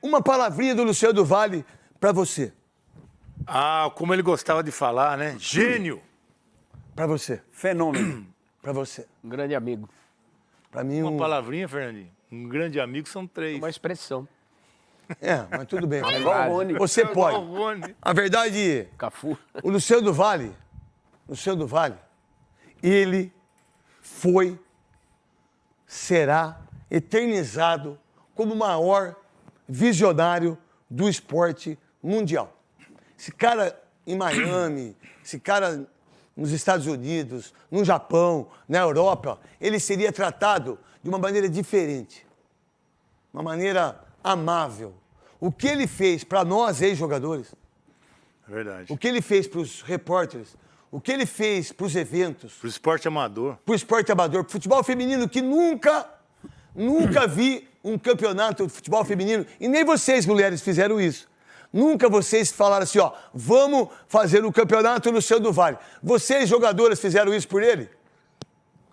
Uma palavrinha do Luciano do Vale para você. Ah, como ele gostava de falar, né? Gênio. Para você. Fenômeno. Para você. Um grande amigo. Para mim, Uma palavrinha, Fernandinho. Um grande amigo são 3. Uma expressão. mas tudo bem. Igual o Rony. Você pode. Igual o Rony. A verdade, Cafu. o Luciano do Vale, ele foi, será eternizado como o maior visionário do esporte mundial. Esse cara em Miami, esse cara nos Estados Unidos, no Japão, na Europa, ele seria tratado de uma maneira diferente, uma maneira amável. O que ele fez para nós, ex-jogadores, É verdade. o que ele fez para os repórteres, o que ele fez para os eventos, Pro esporte amador. para o esporte amador, para o futebol feminino, que nunca vi um campeonato de futebol feminino, e nem vocês, mulheres, fizeram isso. Nunca vocês falaram assim, ó, vamos fazer o campeonato Luciano do Vale. Vocês, jogadoras, fizeram isso por ele?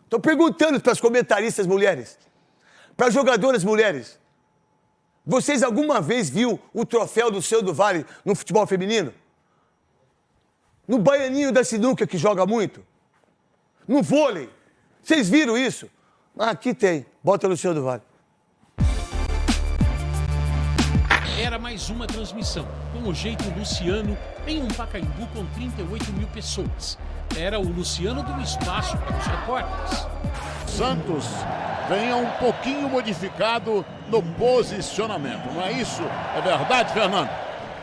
Estou perguntando para as comentaristas mulheres, para as jogadoras mulheres. Vocês alguma vez viu o troféu do Luciano do Vale no futebol feminino? No baianinho da sinuca, que joga muito? No vôlei? Vocês viram isso? Aqui tem. Bota o Luciano do Vale. Era mais uma transmissão, com o jeito Luciano, em um Pacaembu com 38 mil pessoas. Era o Luciano do espaço para os repórteres. Santos venha um pouquinho modificado no posicionamento, não é isso? É verdade, Fernando?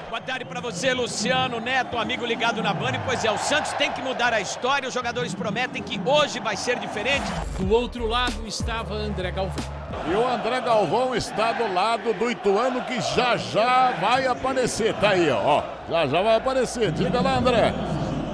Boa tarde para você, Luciano Neto, amigo ligado na Band. Pois é, o Santos tem que mudar a história, os jogadores prometem que hoje vai ser diferente. Do outro lado estava André Galvão. E o André Galvão está do lado do Ituano, que já já vai aparecer. Tá aí, ó. Já já vai aparecer. Diga lá, André.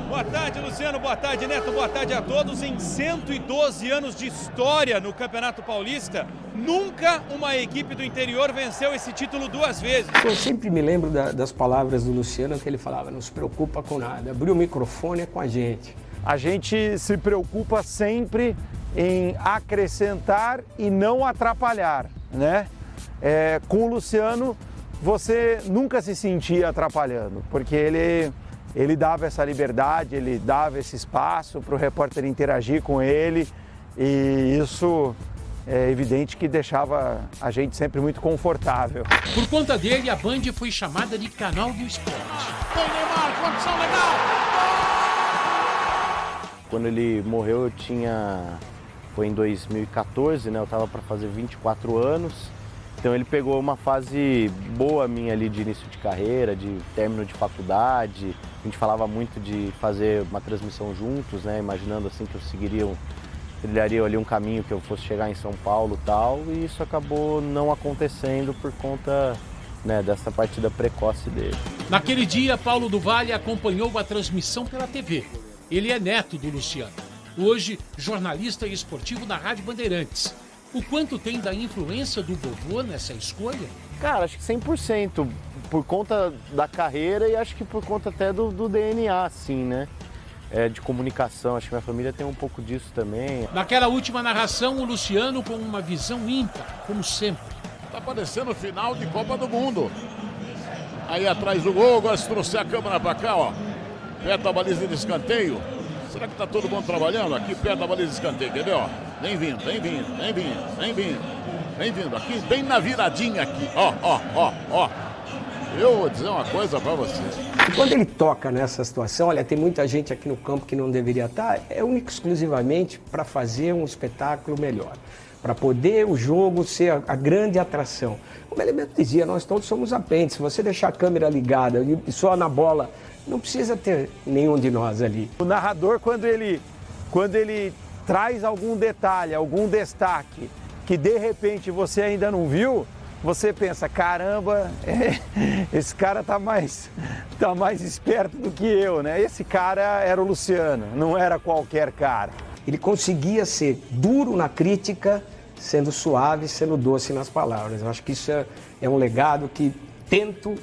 Boa tarde, Luciano. Boa tarde, Neto. Boa tarde a todos. Em 112 anos de história no Campeonato Paulista, nunca uma equipe do interior venceu esse título 2 vezes. Eu sempre me lembro das palavras do Luciano, que ele falava, não se preocupa com nada, abrir o microfone é com a gente. A gente se preocupa sempre em acrescentar e não atrapalhar, né? Com o Luciano, você nunca se sentia atrapalhando, porque ele dava essa liberdade, ele dava esse espaço para o repórter interagir com ele, e isso é evidente que deixava a gente sempre muito confortável. Por conta dele, a Band foi chamada de Canal do Esporte. Tem Neymar, condição legal! Quando ele morreu, foi em 2014, né? Eu estava para fazer 24 anos. Então ele pegou uma fase boa minha ali de início de carreira, de término de faculdade. A gente falava muito de fazer uma transmissão juntos, né? Imaginando assim que trilharia ali um caminho que eu fosse chegar em São Paulo e tal. E isso acabou não acontecendo por conta, né, dessa partida precoce dele. Naquele dia, Paulo do Vale acompanhou a transmissão pela TV. Ele é neto do Luciano. Hoje, jornalista e esportivo na Rádio Bandeirantes. O quanto tem da influência do vovô nessa escolha? Cara, acho que 100%, por conta da carreira e acho que por conta até do DNA, assim, né? De comunicação, acho que minha família tem um pouco disso também. Naquela última narração, o Luciano com uma visão ímpar, como sempre. Tá parecendo final de Copa do Mundo. Aí atrás do gol, agora se trouxer a câmera pra cá, ó. Perto da baliza de escanteio. Será que tá todo mundo trabalhando? Aqui perto da baliza de escanteio, quer ver, ó? Vem vindo. Aqui, bem na viradinha aqui. Ó. Eu vou dizer uma coisa pra você. E quando ele toca nessa situação, olha, tem muita gente aqui no campo que não deveria estar, é único exclusivamente para fazer um espetáculo melhor. Para poder o jogo ser a grande atração. Como o Elemento dizia, nós todos somos apêndices. Se você deixar a câmera ligada e só na bola, não precisa ter nenhum de nós ali. O narrador, quando ele traz algum detalhe, algum destaque, que de repente você ainda não viu, você pensa, caramba, esse cara tá mais esperto do que eu, né? Esse cara era o Luciano, não era qualquer cara. Ele conseguia ser duro na crítica, sendo suave, sendo doce nas palavras. Eu acho que isso é um legado que tento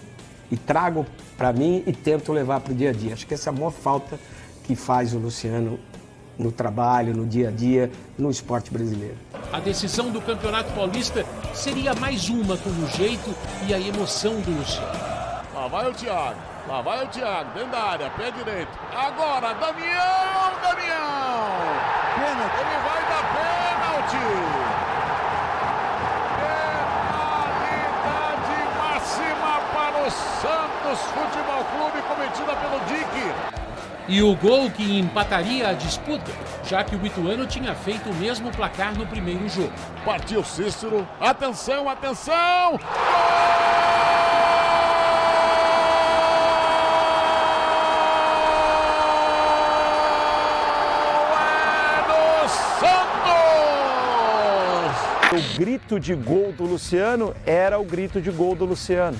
e trago para mim e tento levar para o dia a dia. Acho que essa é a maior falta que faz o Luciano no trabalho, no dia a dia, no esporte brasileiro. A decisão do Campeonato Paulista seria mais uma com o jeito e a emoção do Luciano. Lá vai o Thiago, dentro da área, pé direito. Agora, Damião! Pênalti. Ele vai dar pênalti! Penalidade máxima para o Santos Futebol Clube, cometida pelo Dick. E o gol que empataria a disputa, já que o Ituano tinha feito o mesmo placar no primeiro jogo. Partiu Cícero, atenção! Gol! O grito de gol do Luciano era o grito de gol do Luciano,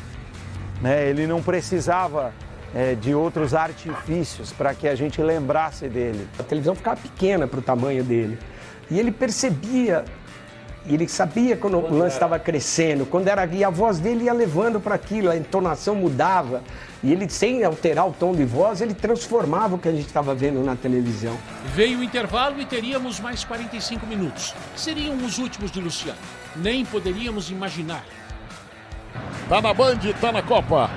né? Ele não precisava de outros artifícios para que a gente lembrasse dele. A televisão ficava pequena para o tamanho dele. E ele percebia, ele sabia quando o lance estava crescendo, e a voz dele ia levando para aquilo, a entonação mudava. E ele, sem alterar o tom de voz, ele transformava o que a gente estava vendo na televisão. Veio o intervalo e teríamos mais 45 minutos. Seriam os últimos de Luciano. Nem poderíamos imaginar. Tá na Band, tá na Copa.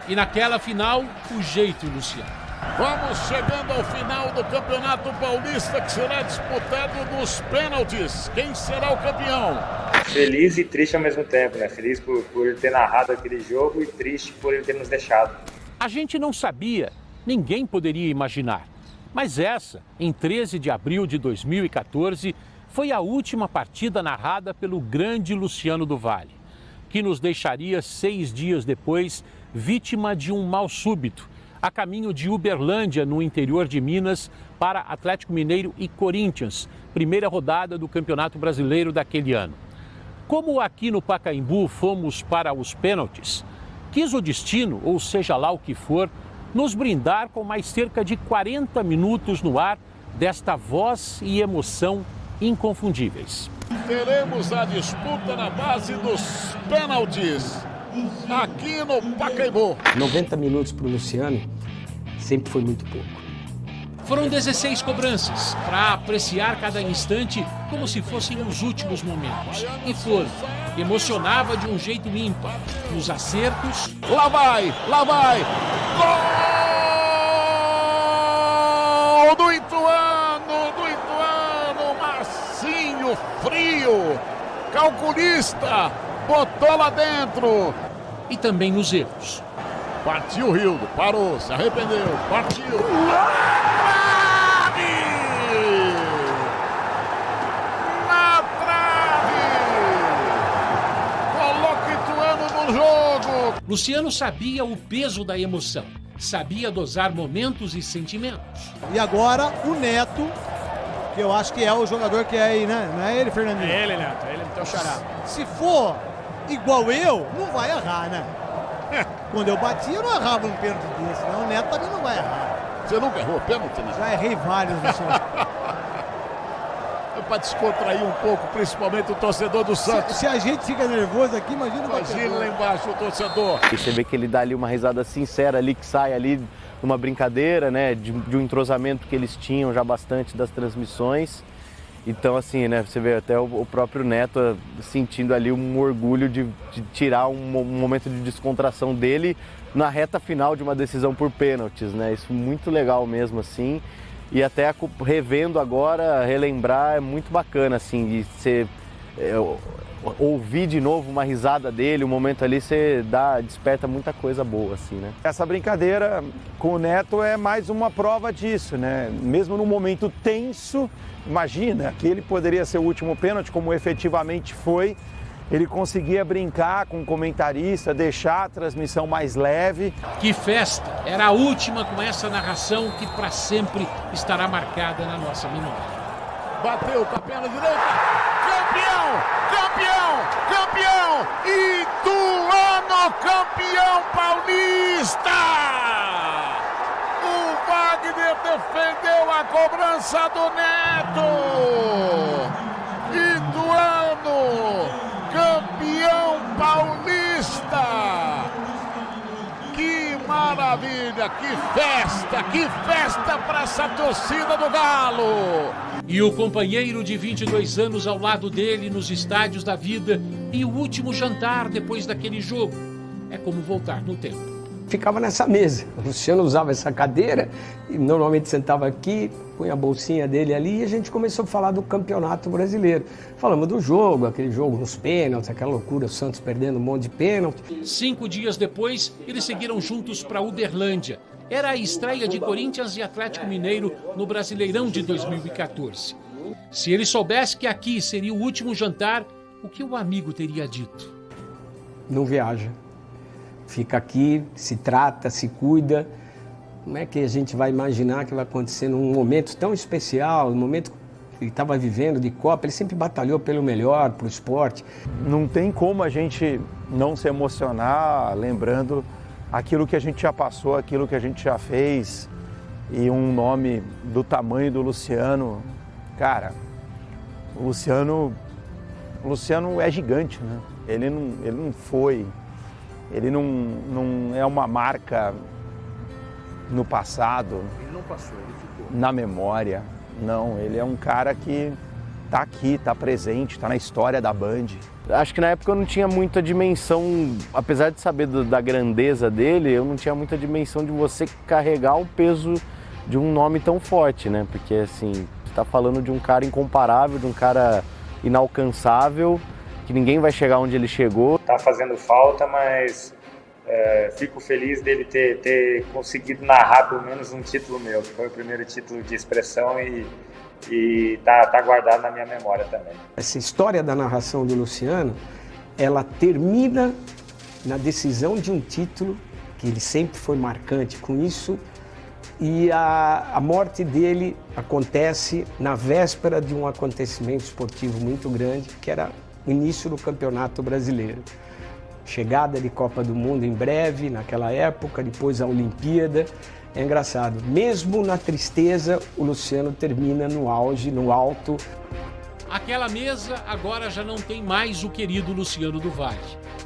E naquela final, o jeito, Luciano. Vamos chegando ao final do Campeonato Paulista, que será disputado nos pênaltis. Quem será o campeão? Feliz e triste ao mesmo tempo, né? Feliz por ele ter narrado aquele jogo e triste por ele ter nos deixado. A gente não sabia, ninguém poderia imaginar. Mas essa, em 13 de abril de 2014, foi a última partida narrada pelo grande Luciano do Valle, que nos deixaria 6 dias depois, vítima de um mal súbito, a caminho de Uberlândia, no interior de Minas, para Atlético Mineiro e Corinthians, primeira rodada do Campeonato Brasileiro daquele ano. Como aqui no Pacaembu fomos para os pênaltis, quis o destino, ou seja lá o que for, nos brindar com mais cerca de 40 minutos no ar desta voz e emoção inconfundíveis. Teremos a disputa na base dos pênaltis, aqui no Pacaembu. 90 minutos para o Luciano sempre foi muito pouco. Foram 16 cobranças para apreciar cada instante como se fossem os últimos momentos. E foram. Emocionava de um jeito ímpar. Nos acertos... Lá vai! Gol do Ituano! Marcinho frio, calculista, botou lá dentro. E também nos erros. Partiu o Rildo, parou, se arrependeu, partiu. Na trave! Coloca o Ituano no jogo. Luciano sabia o peso da emoção, sabia dosar momentos e sentimentos. E agora o Neto, que eu acho que é o jogador que é aí, né? Não é ele, Fernandinho? É ele, Neto, ele é o xará. Se for igual eu, não vai errar, né? Quando eu bati, eu não errava um pênalti desse, não. O Neto também não vai errar. Você nunca errou pênalti, né? Já errei vários, senhor. É para descontrair um pouco, principalmente o torcedor do Santos. Se a gente fica nervoso aqui, imagina o batedor. Imagina lá embaixo o torcedor. E você vê que ele dá ali uma risada sincera ali, que sai ali numa brincadeira, né? De um entrosamento que eles tinham já bastante das transmissões. Então, assim, né, você vê até o próprio Neto sentindo ali um orgulho de tirar um momento de descontração dele na reta final de uma decisão por pênaltis, né? Isso é muito legal mesmo, assim. E até revendo agora, relembrar, é muito bacana, assim, de você ouvir de novo uma risada dele, um momento ali, você desperta muita coisa boa, assim, né? Essa brincadeira com o Neto é mais uma prova disso, né? Mesmo num momento tenso, imagina que ele poderia ser o último pênalti, como efetivamente foi. Ele conseguia brincar com o comentarista, deixar a transmissão mais leve. Que festa! Era a última com essa narração que para sempre estará marcada na nossa memória. Bateu com a perna direita. Campeão! Ituano campeão paulista! O Wagner defendeu a cobrança do Neto! Ituano campeão paulista! Que maravilha! maravilha, que festa para essa torcida do Galo! E o companheiro de 22 anos ao lado dele nos estádios da vida e o último jantar depois daquele jogo. É como voltar no tempo. Ficava nessa mesa. O Luciano usava essa cadeira e normalmente sentava aqui, punha a bolsinha dele ali e a gente começou a falar do Campeonato Brasileiro. Falamos do jogo, aquele jogo nos pênaltis, aquela loucura, o Santos perdendo um monte de pênalti. 5 dias depois, eles seguiram juntos para Uberlândia. Era a estreia de Corinthians e Atlético Mineiro no Brasileirão de 2014. Se ele soubesse que aqui seria o último jantar, o que o amigo teria dito? Não viaja. Fica aqui, se trata, se cuida. Como é que a gente vai imaginar que vai acontecer num momento tão especial, no momento que ele estava vivendo de Copa? Ele sempre batalhou pelo melhor, para o esporte. Não tem como a gente não se emocionar lembrando aquilo que a gente já passou, aquilo que a gente já fez. E um nome do tamanho do Luciano, cara, o Luciano é gigante, né? Ele não é uma marca no passado. Ele não passou, ele ficou. Na memória. Não, ele é um cara que tá aqui, tá presente, tá na história da Band. Acho que na época eu não tinha muita dimensão, apesar de saber da grandeza dele, eu não tinha muita dimensão de você carregar o peso de um nome tão forte, né? Porque assim, você tá falando de um cara incomparável, de um cara inalcançável, que ninguém vai chegar onde ele chegou. Tá fazendo falta, mas fico feliz dele ter conseguido narrar pelo menos um título meu, que foi o primeiro título de expressão e tá guardado na minha memória também. Essa história da narração do Luciano, ela termina na decisão de um título, que ele sempre foi marcante com isso, e a morte dele acontece na véspera de um acontecimento esportivo muito grande, que era o início do Campeonato Brasileiro. Chegada de Copa do Mundo em breve, naquela época, depois a Olimpíada. É engraçado, mesmo na tristeza, o Luciano termina no auge, no alto. Aquela mesa agora já não tem mais o querido Luciano do Vale.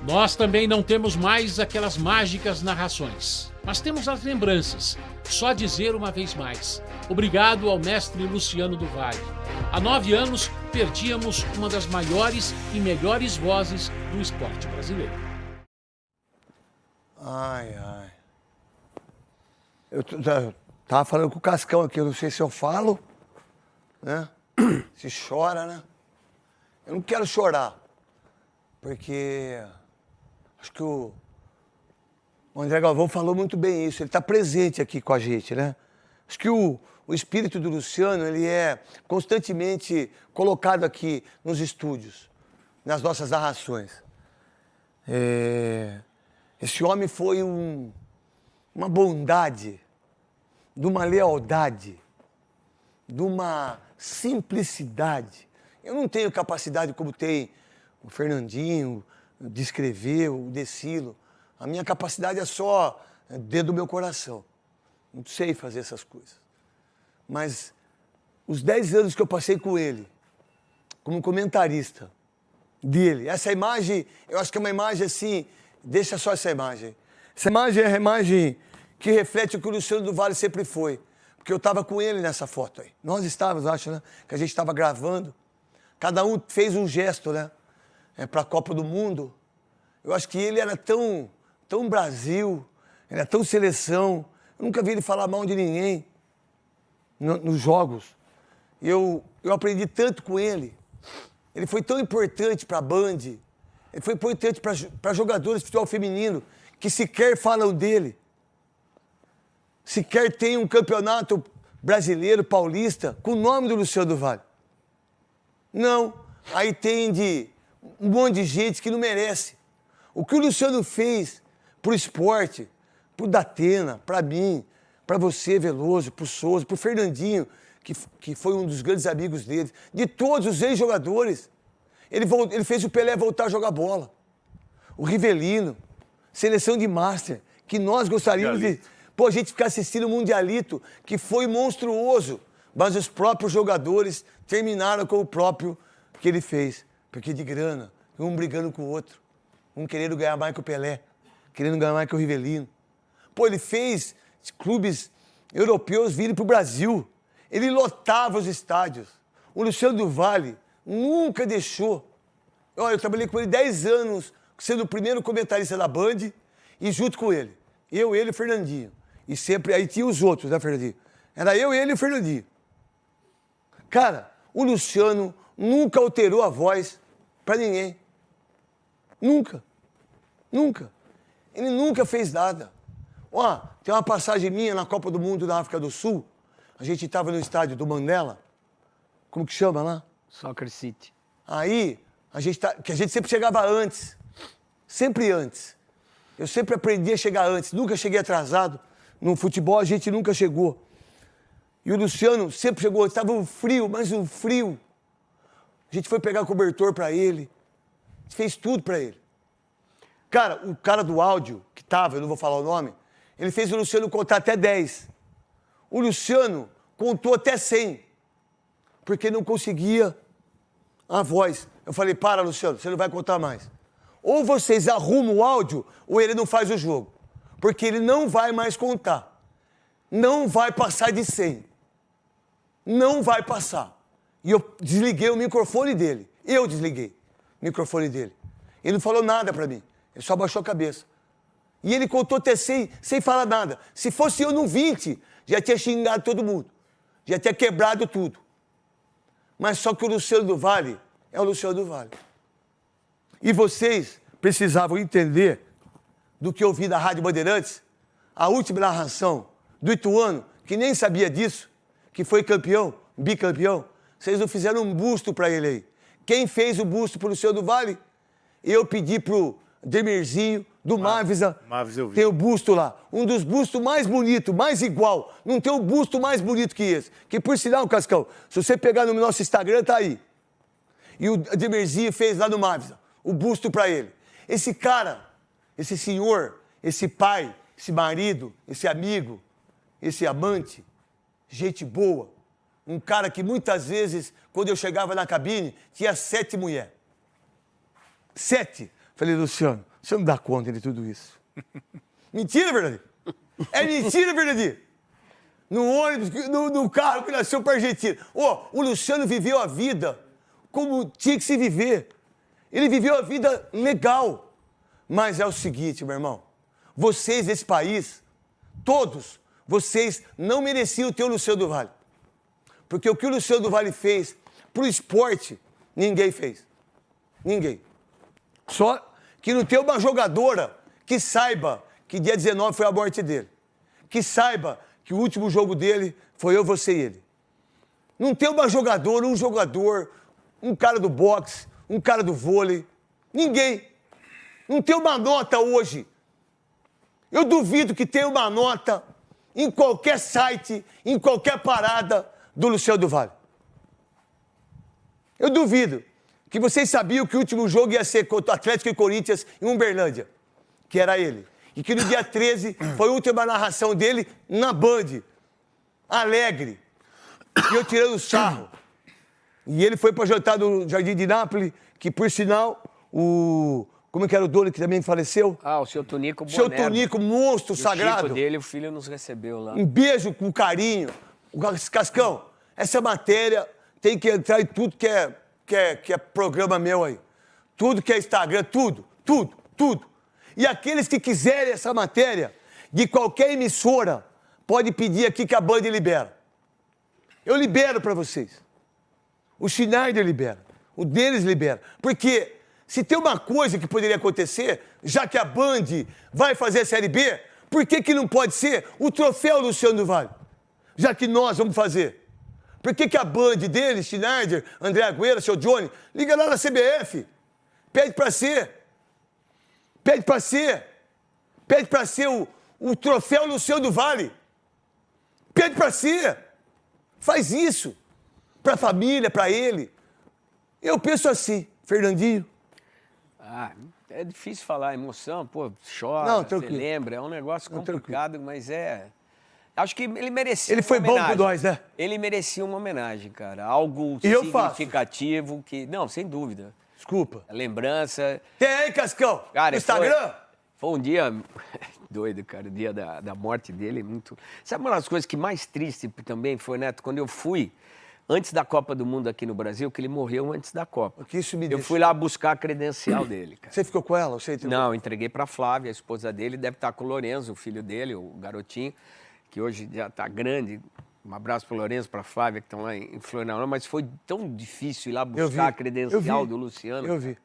Nós também não temos mais aquelas mágicas narrações, mas temos as lembranças. Só dizer uma vez mais, obrigado ao mestre Luciano do Vale. Há 9 anos, perdíamos uma das maiores e melhores vozes do esporte brasileiro. Ai. Eu tava falando com o Cascão aqui, eu não sei se eu falo, né? Se chora, né? Eu não quero chorar, porque acho que o André Galvão falou muito bem isso, ele está presente aqui com a gente, né? Acho que o espírito do Luciano, ele é constantemente colocado aqui nos estúdios, nas nossas narrações. Esse homem foi uma bondade, de uma lealdade, de uma simplicidade. Eu não tenho capacidade como tem o Fernandinho de escrever, o Decilo. A minha capacidade é só dentro do meu coração. Não sei fazer essas coisas. Mas os 10 anos que eu passei com ele, como comentarista dele, essa imagem, eu acho que é uma imagem assim, deixa só essa imagem. Essa imagem é a imagem que reflete o que o Luciano do Vale sempre foi. Porque eu estava com ele nessa foto aí. Nós estávamos, acho, né? Que a gente estava gravando. Cada um fez um gesto, né? Para a Copa do Mundo. Eu acho que ele era tão Brasil, ele era tão seleção. Eu nunca vi ele falar mal de ninguém nos jogos. Eu aprendi tanto com ele. Ele foi tão importante para a Band. Ele foi importante para jogadores de futebol feminino que sequer falam dele. Sequer tem um campeonato brasileiro, paulista, com o nome do Luciano do Vale. Não. Aí tem um monte de gente que não merece. O que o Luciano fez pro esporte, pro Datena, para mim, para você, Veloso, pro Souza, pro Fernandinho, que foi um dos grandes amigos dele, de todos os ex-jogadores. Ele fez o Pelé voltar a jogar bola. O Rivelino, seleção de Master, que nós gostaríamos de... Pô, a gente ficar assistindo o Mundialito, que foi monstruoso, mas os próprios jogadores terminaram com o próprio que ele fez. Porque de grana, um brigando com o outro, um querendo ganhar mais que o Pelé, querendo ganhar mais que o Rivelino. Pô, ele fez clubes europeus virem pro Brasil. Ele lotava os estádios. O Luciano do Vale nunca deixou. Olha, eu trabalhei com ele 10 anos, sendo o primeiro comentarista da Band, e junto com ele. Eu, ele e o Fernandinho. E sempre, aí tinha os outros, né, Fernandinho? Era eu, ele e o Fernandinho. Cara, o Luciano nunca alterou a voz pra ninguém. Nunca. Nunca. Ele nunca fez nada. Ó, tem uma passagem minha na Copa do Mundo da África do Sul. A gente estava no estádio do Mandela. Como que chama lá? Soccer City. Aí, que a gente sempre chegava antes. Sempre antes. Eu sempre aprendi a chegar antes. Nunca cheguei atrasado. No futebol, a gente nunca chegou. E o Luciano sempre chegou antes. Estava um frio, mas um frio. A gente foi pegar cobertor para ele. A gente fez tudo para ele. Cara, o cara do áudio, que tava, eu não vou falar o nome, ele fez o Luciano contar até 10. O Luciano contou até 100. Porque não conseguia a voz. Eu falei, para, Luciano, você não vai contar mais. Ou vocês arrumam o áudio, ou ele não faz o jogo. Porque ele não vai mais contar. Não vai passar de 100. Não vai passar. E eu desliguei o microfone dele. Eu desliguei o microfone dele. Ele não falou nada pra mim. Ele só abaixou a cabeça. E ele contou até 100 sem falar nada. Se fosse eu no 20, já tinha xingado todo mundo. Já tinha quebrado tudo. Mas só que o Luciano do Vale é o Luciano do Vale. E vocês precisavam entender do que eu vi da Rádio Bandeirantes, a última narração do Ituano, que nem sabia disso, que foi campeão, bicampeão. Vocês não fizeram um busto para ele aí. Quem fez o busto pro Luciano do Vale? Eu pedi pro Demirzinho, do Mavisa. Mavisa eu vi. Tem o busto lá. Um dos bustos mais bonitos, mais igual. Não tem um busto mais bonito que esse. Que, por sinal, Cascão, se você pegar no nosso Instagram, tá aí. E o Demirzinho fez lá no Mavisa o busto para ele. Esse cara, esse senhor, esse pai, esse marido, esse amigo, esse amante, gente boa. Um cara que muitas vezes, quando eu chegava na cabine, tinha 7 mulheres. 7. Falei, Luciano, você não dá conta de tudo isso. Mentira, Bernardinho? É mentira, Bernardinho? No ônibus, no carro que nasceu para a Argentina. O Luciano viveu a vida como tinha que se viver. Ele viveu a vida legal. Mas é o seguinte, meu irmão. Vocês desse país, todos, vocês não mereciam ter o Luciano do Vale. Porque o que o Luciano do Vale fez pro esporte, ninguém fez. Ninguém. Só que não tem uma jogadora que saiba que dia 19 foi a morte dele. Que saiba que o último jogo dele foi eu, você e ele. Não tem uma jogadora, um jogador, um cara do boxe, um cara do vôlei. Ninguém. Não tem uma nota hoje. Eu duvido que tenha uma nota em qualquer site, em qualquer parada do Luciano do Vale. Eu duvido. Que vocês sabiam que o último jogo ia ser contra o Atlético e Corinthians em Uberlândia, que era ele. E que no dia 13 foi a última narração dele na Band, alegre. E eu tirando sarro. E ele foi para jantar no Jardim de Nápoles, que por sinal, como é que era o dono que também faleceu? Ah, o seu Tonico Bonervo. Seu Tonico, monstro sagrado. O Chico dele, o filho nos recebeu lá. Um beijo com carinho. Cascão, essa matéria tem que entrar em tudo que é programa meu aí. Tudo que é Instagram, tudo. E aqueles que quiserem essa matéria, de qualquer emissora, pode pedir aqui que a Band libera. Eu libero para vocês. O Schneider libera. O deles libera. Porque se tem uma coisa que poderia acontecer, já que a Band vai fazer a Série B, por que não pode ser o troféu Luciano do Vale? Já que nós vamos fazer. Por que a Band deles, Schneider, André Agüero, seu Johnny, liga lá na CBF. Pede para ser. Pede para ser o troféu Luciano do Vale. Pede para ser. Faz isso. Para a família, para ele. Eu penso assim, Fernandinho. Ah, é difícil falar, emoção, pô, chora, você lembra, é um negócio complicado, mas acho que ele merecia Ele foi bom com nós, né? Ele merecia uma homenagem, cara. Algo significativo que... Não, sem dúvida. Desculpa. A lembrança... Tem aí, Cascão? Cara, no Instagram? Foi um dia... Doido, cara. O dia da morte dele é muito... Sabe uma das coisas que mais triste também foi, Neto? Quando eu fui, antes da Copa do Mundo aqui no Brasil, que ele morreu antes da Copa. Que isso me eu deixou... fui lá buscar a credencial dele, cara. Você ficou com ela? Você entregou? Não, eu entreguei pra Flávia, a esposa dele. Deve estar com o Lorenzo, o filho dele, o garotinho, que hoje já tá grande. Um abraço pro Lorenzo, pra Flávia, que estão lá em Florianópolis. Mas foi tão difícil ir lá buscar a credencial do Luciano. Eu vi.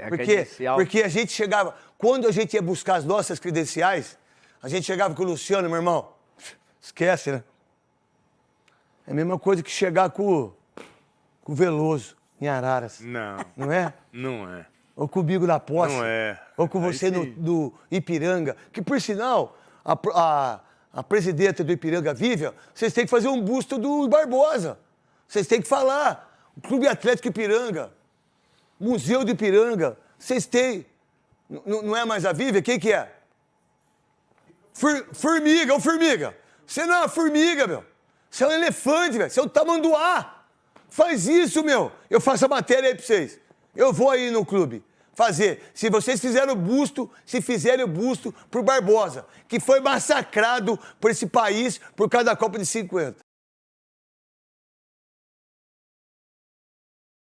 Porque Porque a gente chegava... Quando a gente ia buscar as nossas credenciais, a gente chegava com o Luciano, meu irmão. Esquece, né? É a mesma coisa que chegar com o Veloso em Araras. Não. Não é? Não é. Ou com o Bigo da Posse. Não é. Ou com você do Ipiranga. Que, por sinal, a presidenta do Ipiranga, Vivian, vocês têm que fazer um busto do Barbosa. Vocês têm que falar. O Clube Atlético Ipiranga. Museu do Ipiranga. Vocês têm. Não é mais a Vivian? Quem que é? Formiga, ô Formiga. Você não é uma formiga, meu. Você é um elefante, velho. Você é um tamanduá. Faz isso, meu. Eu faço a matéria aí pra vocês. Eu vou aí no clube fazer. Se vocês fizerem o busto, se fizerem o busto pro Barbosa, que foi massacrado por esse país por causa da Copa de 50.